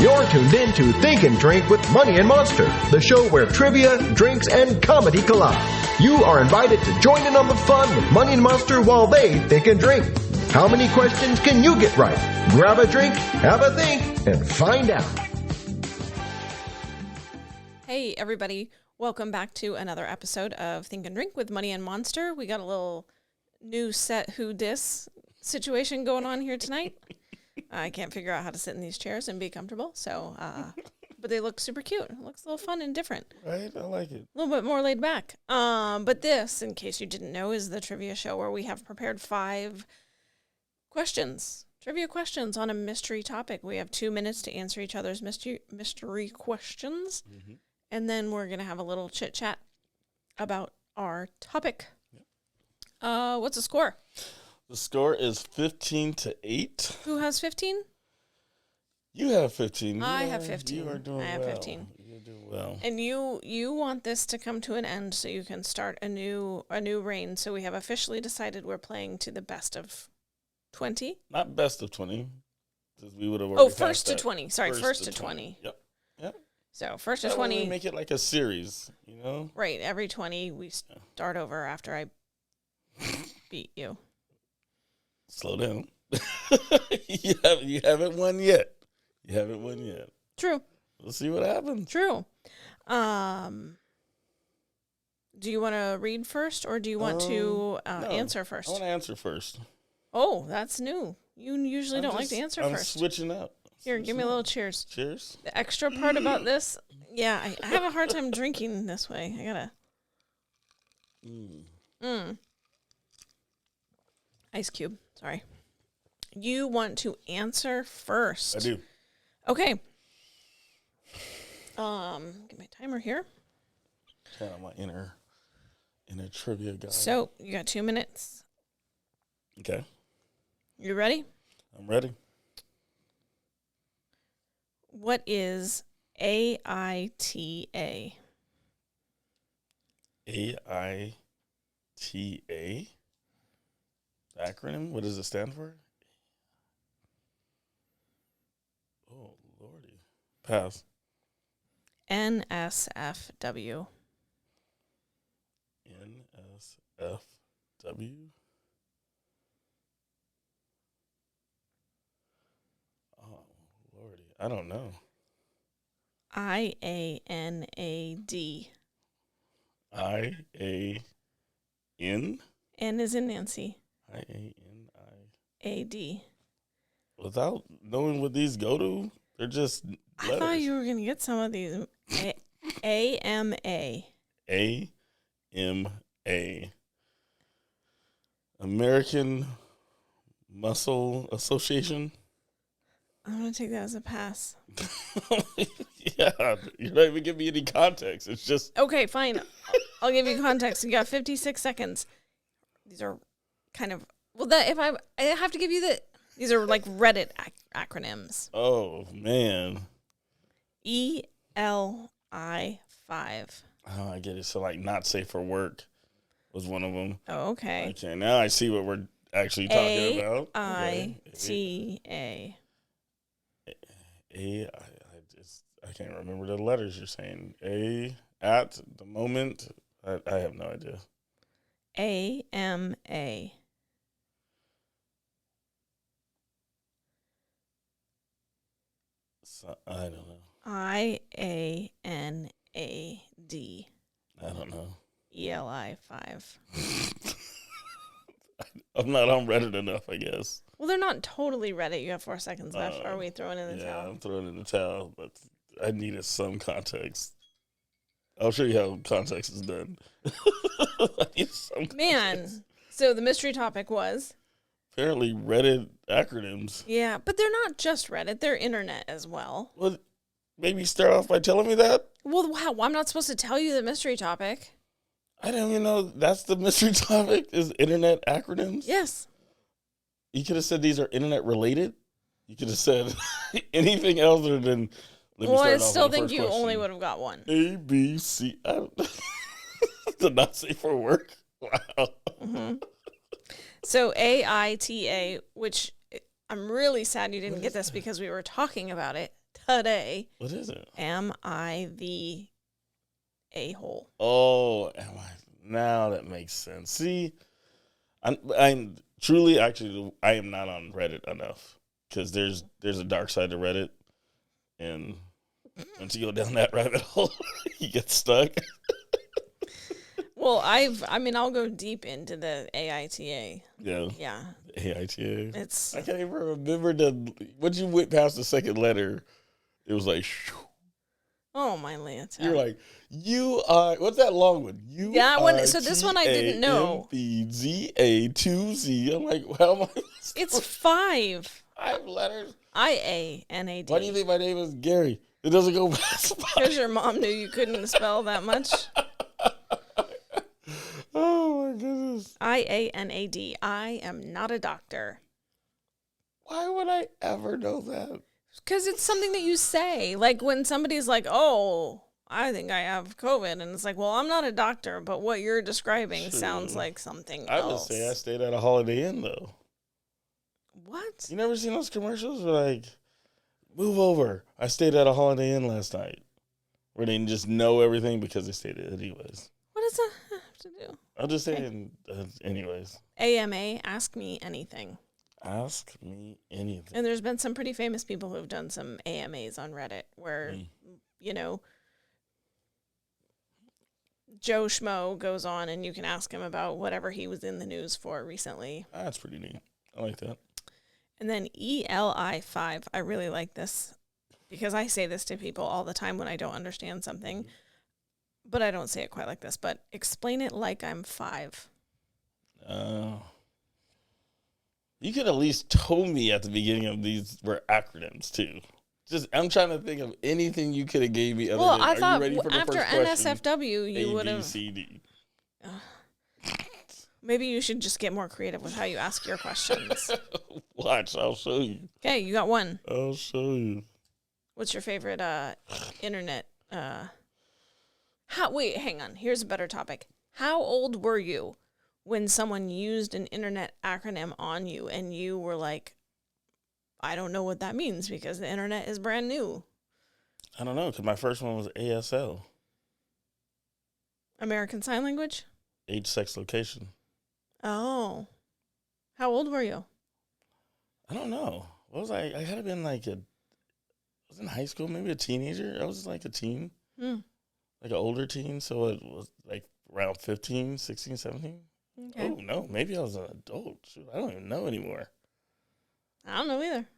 You're tuned in to Think and Drink with Money and Monster, the show where trivia, drinks, and comedy collide. You are invited to join in on the fun with Money and Monster while they think and drink. How many questions can you get right? Grab a drink, have a think, and find out. Hey, everybody. Welcome back to another episode of Think and Drink with Money and Monster. We got a little new set who dis situation going on here tonight. I can't figure out how to sit in these chairs and be comfortable, so, but they look super cute. It looks a little fun and different. Right? I like it. A little bit more laid back. But this, in case you didn't know, is the trivia show where we have prepared 5 questions, trivia questions on a mystery topic. We have 2 minutes to answer each other's mystery questions, and then we're going to have a little chit-chat about our topic. Yep. What's the score? The score is 15-8. Who has 15? You have 15. I have 15. You are doing well. I have 15. You're doing well. And you want this to come to an end so you can start a new reign. So we have officially decided we're playing to the best of 20. Not best of 20, because we would have. First to 20. Sorry, first to 20. Yep. So first to 20. We make it like a series, you know. Right. Every 20 we start over after I beat you. Slow down. You haven't won yet. You haven't won yet. True. We'll see what happens. True. Do you want to read first, or do you want to answer first? I want to answer first. Oh, that's new. You usually don't like to answer first. I'm switching up. Here, give me a little cheers. Cheers. The extra part about this, yeah, I have a hard time drinking this way. I gotta. Ice cube. Sorry. You want to answer first. I do. Okay. Get my timer here. Turn on my inner trivia guy. So, you got 2 minutes. Okay. You ready? I'm ready. What is AITA? AITA? Acronym? What does it stand for? Oh, lordy. Pass. NSFW. NSFW? Oh, lordy. I don't know. IANAD. IAN? N is in Nancy. IANI. Without knowing what these go to, they're just letters. I thought you were going to get some of these. AMA. AMA. American Muscle Association. I'm going to take that as a pass. Yeah, you're not even giving me any context. It's just... Okay, fine. I'll give you context. You got 56 seconds. These are kind of... Well, I have to give you these are like Reddit acronyms. Oh, man. ELI5. Oh, I get it. So, like, not safe for work was one of them. Oh, okay. Okay, now I see what we're actually talking about. AITA. I can't remember the letters you're saying. At the moment, I have no idea. AMA. So, I don't know. IANAD. I don't know. ELI5. I'm not on Reddit enough, I guess. Well, they're not totally Reddit. You have 4 seconds left. Are we throwing in the towel? Yeah, I'm throwing in the towel, but I needed some context. I'll show you how context is done. I need some context. Man, so the mystery topic was? Apparently Reddit acronyms. Yeah, but they're not just Reddit. They're internet as well. Well, maybe start off by telling me that? Well, wow, I'm not supposed to tell you the mystery topic. I didn't even know that's the mystery topic, is internet acronyms? Yes. You could have said these are internet related. You could have said anything else other than... Well, I still think you only would have got one. A, B, C. To not say for work? Wow. Mm-hmm. So AITA, which I'm really sad you didn't get this because we were talking about it. today. What is it? Am I the a-hole? Oh, am I? Now that makes sense. See, I'm truly, actually, I am not on Reddit enough because there's a dark side to Reddit, and once you go down that rabbit hole, you get stuck. Well, I'll go deep into the AITA. Yeah. Yeah. AITA. It's I can't even remember once you went past the second letter, it was like, shoo. oh my Lanta. You're like, you are, what's that long one? So this one I didn't know. URTAMPZA2Z. I'm like, how am I? It's 5. 5 letters. IANAD. Why do you think my name is Gary? It doesn't go past 5. Because your mom knew you couldn't spell that much. Oh my goodness. IANAD. I am not a doctor. Why would I ever know that? Because it's something that you say. Like when somebody's like, oh, I think I have COVID. And it's like, well, I'm not a doctor, but what you're describing sounds like something I would else. say I stayed at a Holiday Inn, though. What? You never seen those commercials where like, move over. I stayed at a Holiday Inn last night. Where they just know everything because they stayed at it anyways. What does that have to do? I'll just say it anyways. AMA, ask me anything. Ask me anything. And there's been some pretty famous people who have done some AMAs on Reddit where, Joe Schmo goes on and you can ask him about whatever he was in the news for recently. That's pretty neat. I like that. And then ELI5, I really like this because I say this to people all the time when I don't understand something, but I don't say it quite like this, but explain it like I'm 5. You could at least told me at the beginning of these were acronyms too. Just I'm trying to think of anything you could have gave me. Well, I thought are you ready for the after first question? NSFW, you would have. ABCD. Maybe you should just get more creative with how you ask your questions. Watch, I'll show you. Okay, you got one. I'll show you. What's your favorite internet? Wait, hang on. Here's a better topic. How old were you when someone used an internet acronym on you and you were like, I don't know what that means because the internet is brand new? I don't know, because my first one was ASL. American Sign Language? Age, sex, location. Oh. How old were you? I don't know. What was I? I had to been like I was in high school, maybe a teenager. I was like a teen. Like an older teen, so it was like around 15, 16, 17. Okay. Oh, no, maybe I was an adult. Shoot, I don't even know anymore. I don't know either.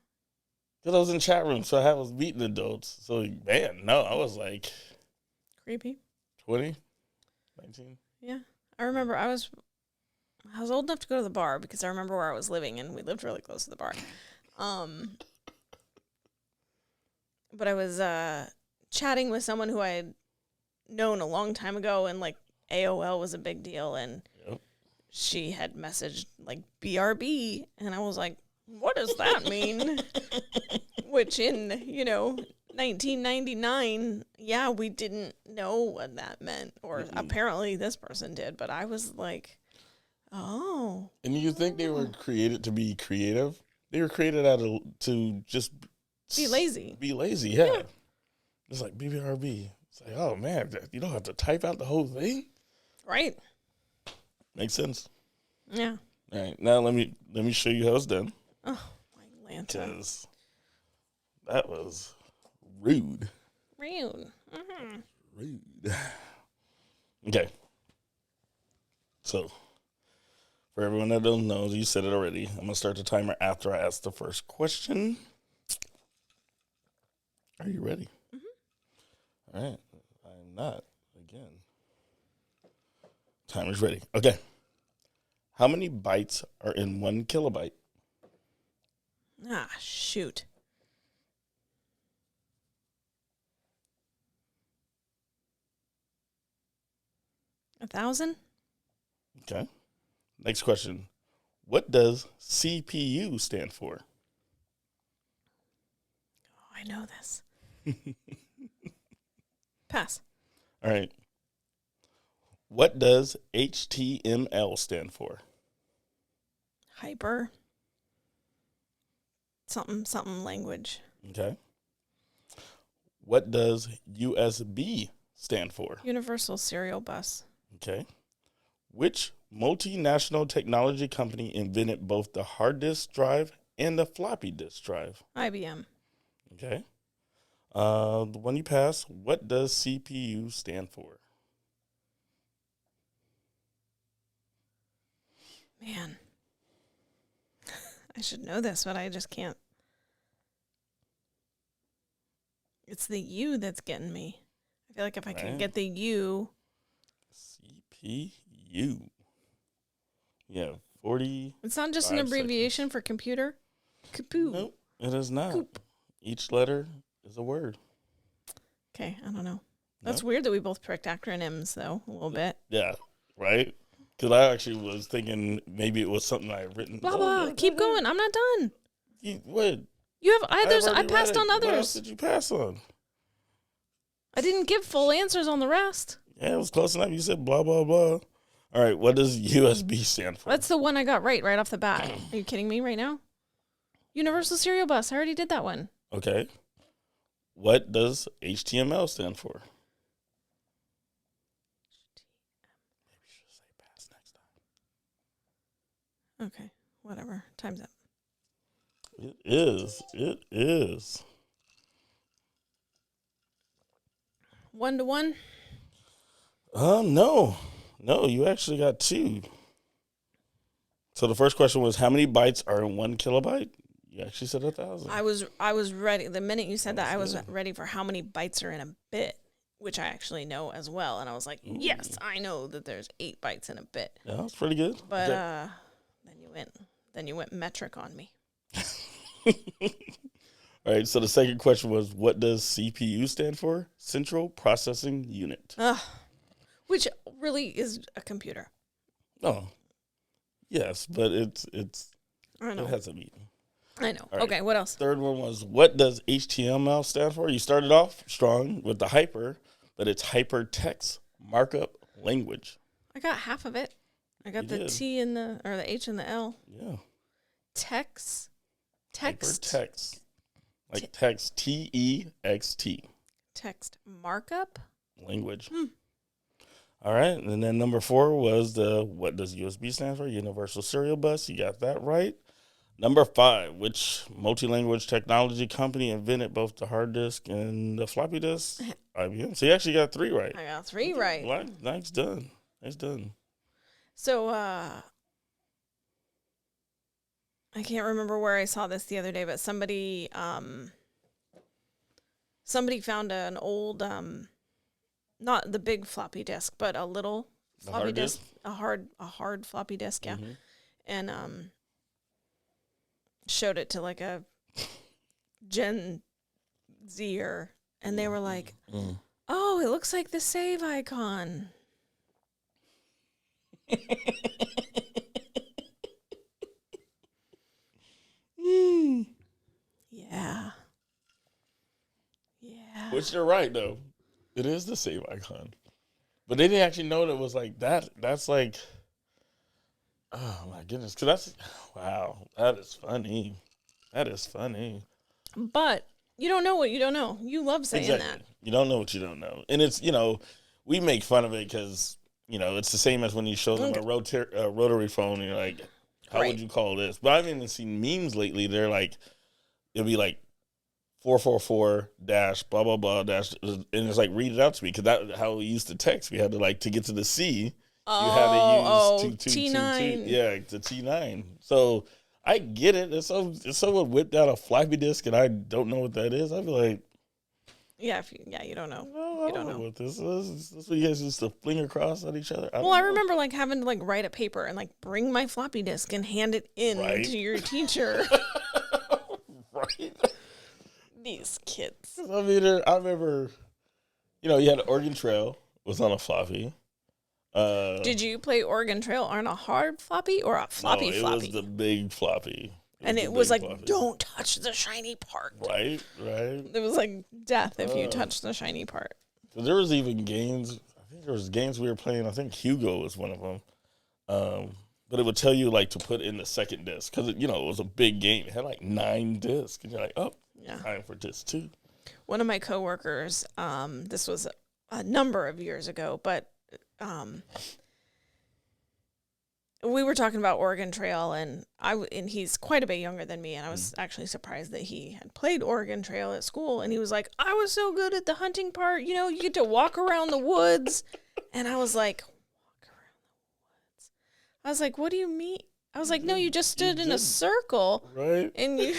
Because I was in chat rooms, so I was meeting adults. So, man, no, I was like... Creepy. 20, 19. Yeah. I remember I was old enough to go to the bar because I remember where I was living, and we lived really close to the bar. But I was chatting with someone who I had known a long time ago, and like AOL was a big deal, and she had messaged like BRB, and I was like, what does that mean? Which in 1999, yeah, we didn't know what that meant, or apparently this person did, but I was like, oh. And you think they were created to be creative? They were created to just be lazy. Be lazy, yeah. It's like BBRB. It's like, oh man, you don't have to type out the whole thing, right? Makes sense. Yeah. All right, now let me show you how it's done. Oh, my Lanta. Because that was rude. Rude. Mm-hmm. Rude. Okay. So, for everyone that don't know, you said it already. I'm going to start the timer after I ask the first question. Are you ready? Mm-hmm. All right. I'm not. Again. Timer's ready. Okay. How many bytes are in 1 kilobyte? Ah, shoot. 1,000? Okay. Next question. What does CPU stand for? Oh, I know this. Pass. All right. What does HTML stand for? Hyper. Something language. Okay. what does USB stand for? Universal Serial Bus. Okay. Which multinational technology company invented both the hard disk drive and the floppy disk drive? IBM. Okay. The one you passed, what does CPU stand for? Man. I should know this, but I just can't. It's the U that's getting me. I feel like if I could get the U. CPU. Yeah, 40. It's not just an abbreviation for computer. Kapoo. Nope, it is not. Coop. Each letter is a word. Okay, I don't know. That's weird that we both picked acronyms, though, a little bit. Yeah, right? Because I actually was thinking maybe it was something I had written. Blah, blah. Keep going. I'm not done. What? You have others. I passed on What else others. did you pass on? I didn't give full answers on the rest. Yeah, it was close enough. You said blah, blah, blah. All right, what does USB stand for? That's the one I got right off the bat. Are you kidding me right now? Universal Serial Bus. I already did that one. Okay. What does HTML stand for? Maybe you should say pass next time. Okay, whatever. Time's up. It is. It is. 1-1? No. No, you actually got 2. So the first question was, how many bytes are in 1 kilobyte? You actually said 1,000. I was ready. The minute you said that, I was ready for how many bytes are in a bit, which I actually know as well. And I was like, yes, I know that there's 8 bytes in a bit. Yeah, that's pretty good. But then you went metric on me. All right, so the second question was, what does CPU stand for? Central Processing Unit. Which really is a computer. Oh, yes, but it's I know. it has a meaning. I know. Right. Okay, what else? Third one was, what does HTML stand for? You started off strong with the hyper, but it's Hypertext Markup Language. I got half of it. I got the T and the H and the L. Yeah. Text. Hypertext. Like text, T-E-X-T. Text markup? Language. All right, and then number 4 was what does USB stand for? Universal Serial Bus. You got that right. Number 5, which multi-language technology company invented both the hard disk and the floppy disk? IBM. So you actually got 3 right. I got 3 right. Nice done. Nice done. So, I can't remember where I saw this the other day, but somebody found an old, not the big floppy disk, but a little floppy disk, a hard floppy disk, yeah, and showed it to like a Gen Zer, and they were like, "Oh, it looks like the save icon." Yeah. Yeah. Which you're right, though. It is the save icon. But they didn't actually know that it was like that. That's like, oh my goodness. Because that's, wow, that is funny. That is funny. But you don't know what you don't know. You love saying that. You don't know what you don't know. And it's, we make fun of it because, it's the same as when you show them a rotary phone and you're like, how would you call this? But I've even seen memes lately. They're like, it'll be like 444 dash blah blah blah dash, and it's like, read it out to me, because that's how we used to text. We had to, like, to get to the C, you had to use T9. Yeah, the T9. So I get it. If someone whipped out a floppy disk and I don't know what that is, I'd be like, you don't know. I don't know what this is. This what you guys used to fling across at each other. I remember like having to like write a paper and like bring my floppy disk and hand it in to your teacher. Right. These kids. I mean, I remember, you had Oregon Trail was on a floppy. Did you play Oregon Trail on a hard floppy or a floppy floppy? It was the big floppy. It was like, floppy. Don't touch the shiny part. Right. It was like death if you touched the shiny part. There was even games. I think there was games we were playing. I think Hugo was one of them. But it would tell you like to put in the second disc because it was a big game. It had like 9 discs, and you're like, oh, time for disc 2. One of my coworkers, this was a number of years ago, but we were talking about Oregon Trail, and he's quite a bit younger than me, and I was actually surprised that he had played Oregon Trail at school, and he was like, I was so good at the hunting part, you get to walk around the woods, and I was like, walk around the woods? I was like, what do you mean? I was like, no, you just stood in a circle, right? And you...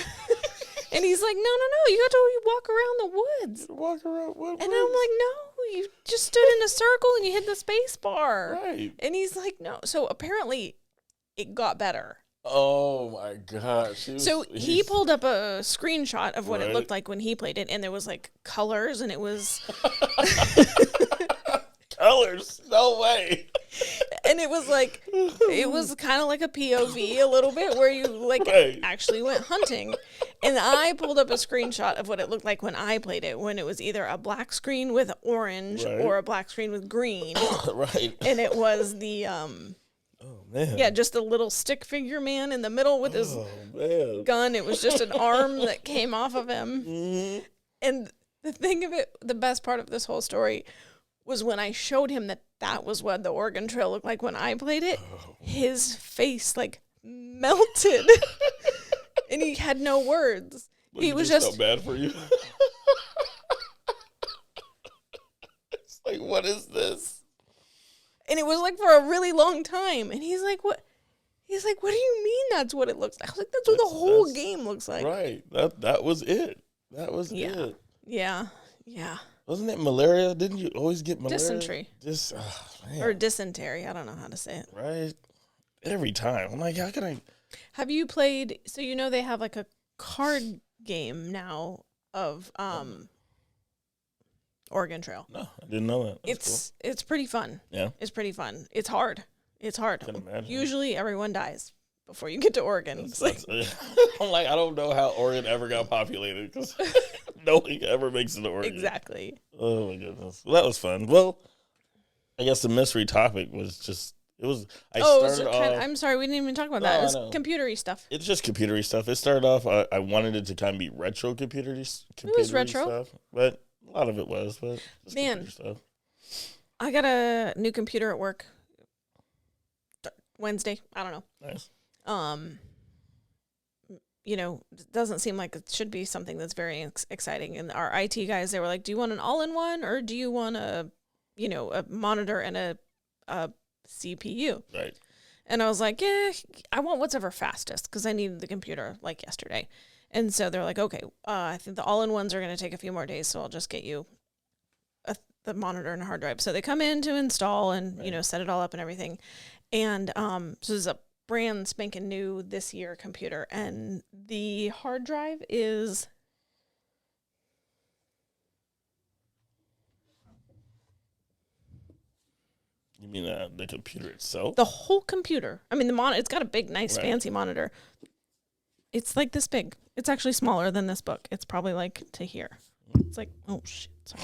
And he's like, no, you got to walk around the woods. Walk around what woods? And I'm like, no, you just stood in a circle and you hit the space bar. Right. And he's like, no. So apparently it got better. Oh, my gosh. He pulled up a screenshot of what Right. it looked like when he played it. And there was like colors and it was... Colors? No way. And it was like, it was kind of like a POV a little bit where you like Right. actually went hunting. And I pulled up a screenshot of what it looked like when I played it, when it was either a black screen with orange Right. or a black screen with green. Right. And it was the, Oh, man. yeah, just a little stick figure man in the middle with his Man. gun. It was just an arm that came off of him. Mm-hmm. And the thing of it, the best part of this whole story was when I showed him that was what the Oregon Trail looked like when I played it, his face like melted. And he had no words. Look, He you was felt bad for you. It's like, what is this? And it was like for a really long time. And he's like, what? He's like, what do you mean that's what it looks like? I was like, that's what the whole game looks like. Right. That was it. That was Yeah. it. Yeah. Yeah. Wasn't it malaria? Didn't you always get malaria? Dysentery. Man. Or dysentery. I don't know how to say it. Right. Every time. I'm like, how can I? Have you played, so they have like a card game now of Oregon Trail. No, I didn't know that. That's It's pretty fun. Yeah. It's pretty fun. It's hard. It's hard. Can imagine. Usually everyone dies before you get to Oregon. It's like, I'm like, I don't know how Oregon ever got populated because nobody ever makes it to Oregon. exactly. Oh my goodness. Well, that was fun. Well, I guess the mystery topic was just I'm sorry, we didn't even talk about that. No, I It's know. computery stuff. It's just computery stuff. It started off, I wanted it to kind of be retro computery was retro. stuff, but a lot of it was. But just Man. computer stuff. I got a new computer at work Wednesday. I don't know. Nice. It doesn't seem like it should be something that's very exciting. And our IT guys, they were like, do you want an all-in-one or do you want a monitor and a CPU? Right. And I was like, yeah, I want whatever fastest because I needed the computer like yesterday. And so they're like, okay, I think the all-in-ones are going to take a few more days, so I'll just get you the monitor and a hard drive. So they come in to install and, Right. set it all up and everything. And so this is a brand spanking new this year computer. And the hard drive is... You mean the computer itself? The whole computer. I mean, the monitor, it's got a big, nice, Right. fancy monitor. It's like this big. It's actually smaller than this book. It's probably like to here. It's like, oh, shit. Sorry.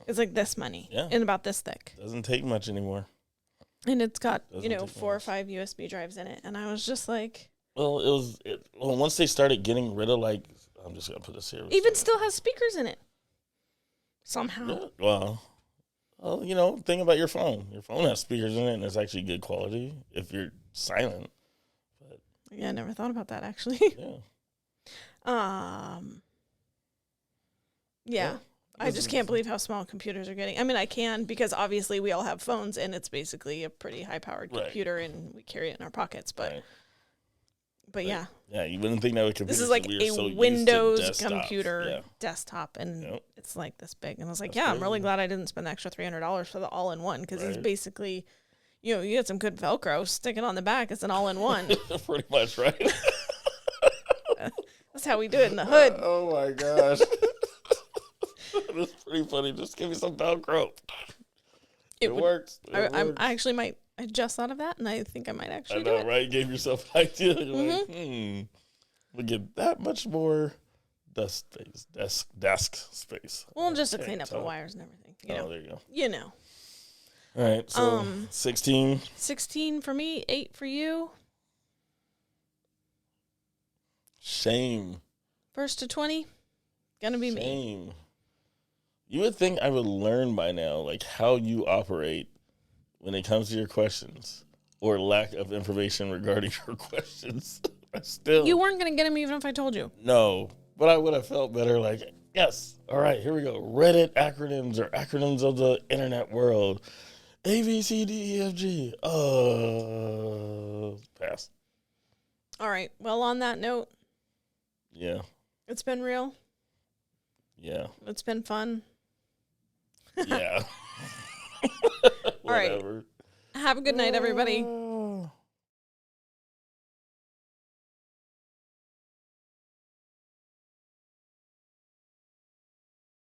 It's like this many. Yeah. And about this thick. Doesn't take much anymore. And it's got, Doesn't take 4 or much. 5 USB drives in it. And I was just like, Well, once they started getting rid of I'm just gonna put this here. even still has speakers in it. Somehow. Yeah, well, think about your phone. Your phone has speakers in it, and it's actually good quality if you're silent. Yeah, I never thought about that actually. Yeah. Yeah. I just can't believe how small computers are getting. I mean, I can because obviously we all have phones and it's basically a pretty high-powered Right. computer and we carry it in our pockets. But Right. but yeah, Yeah, you wouldn't think that with computers. this is like we are a so used to Windows desktops. computer Yeah. desktop and Yep. it's like this big. And I was like, That's yeah, I'm really crazy. glad I didn't spend the extra $300 for the all-in-one because it's Right. basically, you get some good Velcro, stick it on the back. It's an all-in-one. Pretty much, right? That's how we do it in the hood. Oh my gosh. That's pretty funny. Just give me some Velcro. It would- works. It I works. actually might. I just thought of that, and I think I might I actually know, do it. right? Gave yourself an idea. You're like, Mm-hmm. we get that much more desk space. Well, just to Okay, clean up the so- wires and everything. Oh, there you go. You know. All right, so 16. 16 for me, 8 for you. Shame. First to 20. Gonna be me. Shame. You would think I would learn by now, like, how you operate when it comes to your questions or lack of information regarding your questions. Still. You weren't gonna get them even if I told you. No, but I would have felt better, like, yes, all right, here we go. Reddit acronyms or acronyms of the internet world. A, B, C, D, E, F, G. Pass. All right. Well, on that note, Yeah. it's been real. Yeah. It's been fun. Yeah. All right. Whatever. Have a good night, everybody.